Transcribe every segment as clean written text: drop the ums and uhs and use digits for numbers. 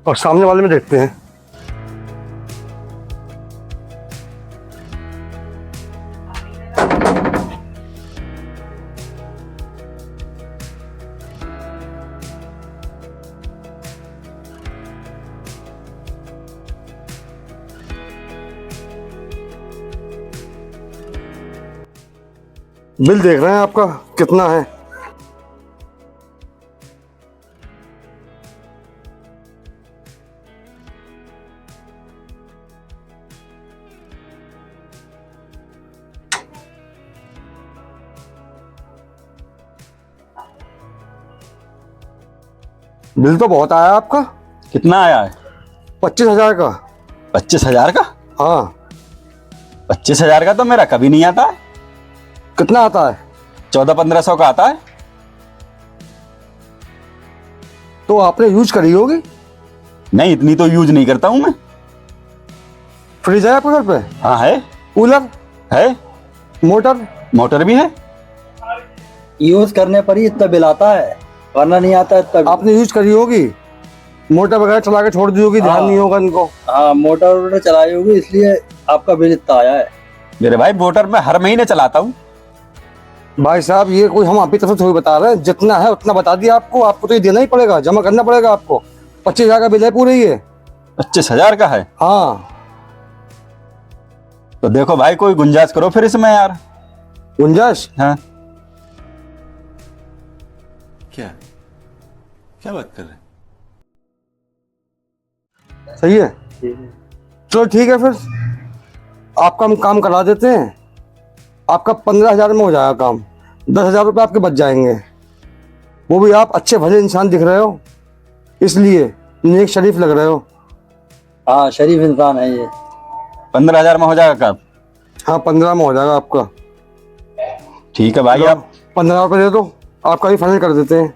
और सामने वाले में देखते हैं। बिल देख रहे हैं आपका कितना है। बिल तो बहुत आया आपका। कितना आया है? 25,000 का। 25,000 का? हाँ। 25,000 का तो मेरा कभी नहीं आता है। कितना आता है? 1400-1500 का आता है। तो आपने यूज करी होगी। नहीं, इतनी तो यूज नहीं करता हूं मैं। फ्रिज है आपके घर पे? हाँ है। कूलर है। मोटर? मोटर भी है। यूज करने पर ही इतना बिल आता है, वरना नहीं आता इतना बिल। आपने यूज करी होगी। मोटर वगैरह चला के छोड़ दी होगी, ध्यान नहीं होगा इनको। हाँ, मोटर वोटर चलाई होगी, इसलिए आपका बिल इतना आया है। मेरे भाई मोटर मैं हर महीने चलाता हूँ। भाई साहब ये कोई हम आपकी तरफ से थोड़ी बता रहे हैं, जितना है उतना बता दिया आपको। आपको तो ये देना ही पड़ेगा, जमा करना पड़ेगा आपको। 25,000 का बिल है पूरे ये। 25,000 का है? हाँ। तो देखो भाई कोई गुंजाइश करो फिर इसमें यार। गुंजाइश? हाँ। क्या क्या बात कर रहे हैं? सही है। चलो ठीक है, फिर आपका हम काम करा देते हैं। आपका 15,000 में हो जाएगा काम। 10,000 रुपये आपके बच जाएंगे। वो भी आप अच्छे भले इंसान दिख रहे हो, इसलिए नेक शरीफ लग रहे हो। हाँ, शरीफ इंसान है ये। 15,000 में हो जाएगा काम? हाँ, 15 में हो जाएगा आपका। ठीक है भाई, आप 15 रुपये दे दो, आपका ही फाइनल कर देते हैं।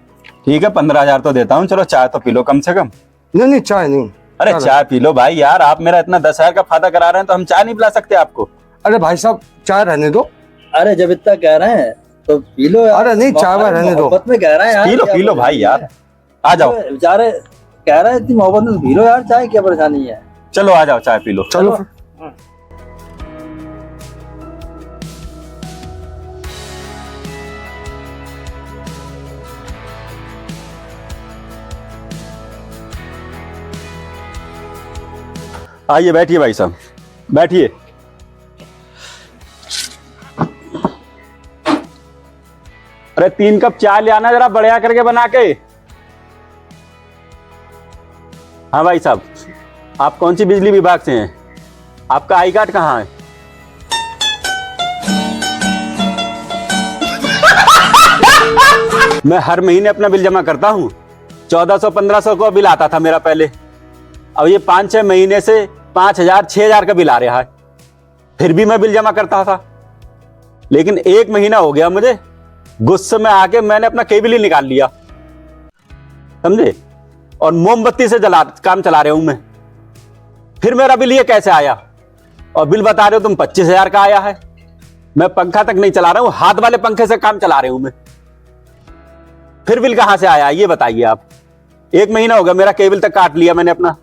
ठीक है 15,000 तो देता हूँ। चलो चाय तो पी लो कम से कम। नहीं नहीं, चाय नहीं। अरे चाय पी लो भाई यार, आप मेरा इतना 10,000 का फायदा करा रहे हैं तो हम चाय नहीं पिला सकते आपको? अरे भाई साहब चाय रहने दो। अरे जब इतना कह रहे हैं तो पी लो यार। अरे नहीं, चाय वाय रहने दो। मोहब्बत में कह रहे हैं यार। पी लो भाई यार, आ जाओ। बेचारे कह रहे हैं इतनी मोहब्बत में पी लो यार चाय, क्या परेशानी है। चलो आ जाओ, चाय पी लो। चलो फिर। आइए बैठिए भाई साहब, बैठिए। अरे 3 कप चाय ले आना जरा बढ़िया करके बना के। हाँ भाई साहब, आप कौन सी बिजली विभाग से हैं? आपका आई कार्ड कहाँ है? मैं हर महीने अपना बिल जमा करता हूँ। 1400-1500 का बिल आता था मेरा पहले। अब ये 5-6 महीने से 5,000-6,000 का बिल आ रहा है। फिर भी मैं बिल जमा करता था, लेकिन 1 महीना हो गया मुझे गुस्से में आके मैंने अपना केबल ही निकाल लिया, समझे? और मोमबत्ती से काम चला रहा हूं मैं। फिर मेरा बिल ये कैसे आया? और बिल बता रहे हो तुम 25,000 का आया है। मैं पंखा तक नहीं चला रहा हूं, हाथ वाले पंखे से काम चला रहा हूं मैं। फिर बिल कहां से आया ये बताइए आप। 1 महीना हो गया मेरा केबल तक काट लिया मैंने अपना।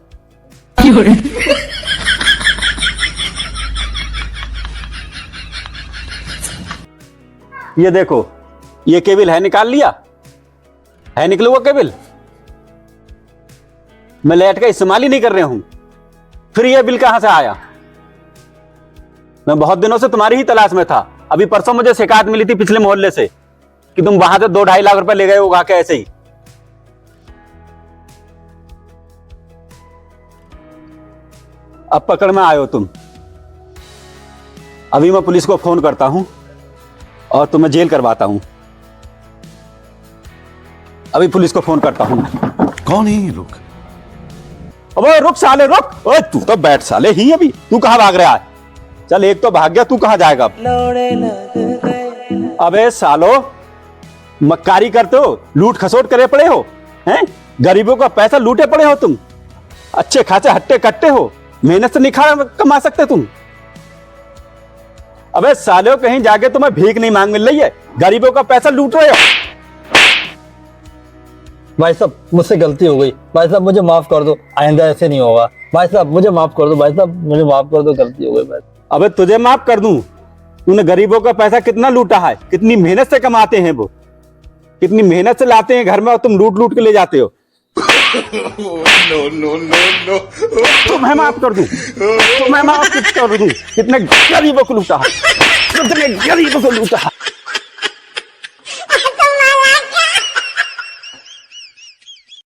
ये देखो, ये केबल है, निकाल लिया है, निकला हुआ केबल। मैं लाइट का इस्तेमाल ही नहीं कर रहा हूं, फिर ये बिल कहां से आया? मैं बहुत दिनों से तुम्हारी ही तलाश में था। अभी परसों मुझे शिकायत मिली थी पिछले मोहल्ले से कि तुम वहां से 2-2.5 लाख रुपए ले गए हो के ऐसे ही। अब पकड़ में आए हो तुम। अभी मैं पुलिस को फोन करता हूं और तुम्हें जेल करवाता हूं। अभी पुलिस को फोन करता हूं। कौन है ये लोग? अबे रुक साले रुक। ओए तू तो बैठ साले ही अभी। तू कहां भाग रहा है? चल एक तो भाग गया, तू कहां जाएगा अब? अबे सालो, मक्कारी करते हो, लूट खसोट करे पड़े हो हैं? गरीबों का पैसा लूटे पड़े हो तुम। अच्छे खासे हट्टे कट्टे हो, मेहनत से नहीं कमा सकते तुम। अबे साले कहीं जाके तुम्हें भीख नहीं मांग मिल रही है, गरीबों का पैसा लूट रहे हो। भाई साहब मुझसे गलती हो गई, भाई साहब मुझे माफ कर दो, आइंदा ऐसे नहीं होगा। भाई साहब मुझे माफ कर दो, भाई साहब मुझे माफ कर दो, गलती हो गई भाई। अबे तुझे माफ कर दूं? तूने गरीबों का पैसा कितना लूटा है, कितनी मेहनत से कमाते हैं वो, कितनी मेहनत से लाते हैं घर में और तुम लूट लूट के ले जाते हो। तुम्हें माफ कर दूं, तुम्हें माफ कर दूं, कितने गरीबों को लूटा है, कितने गरीबों को लूटा है।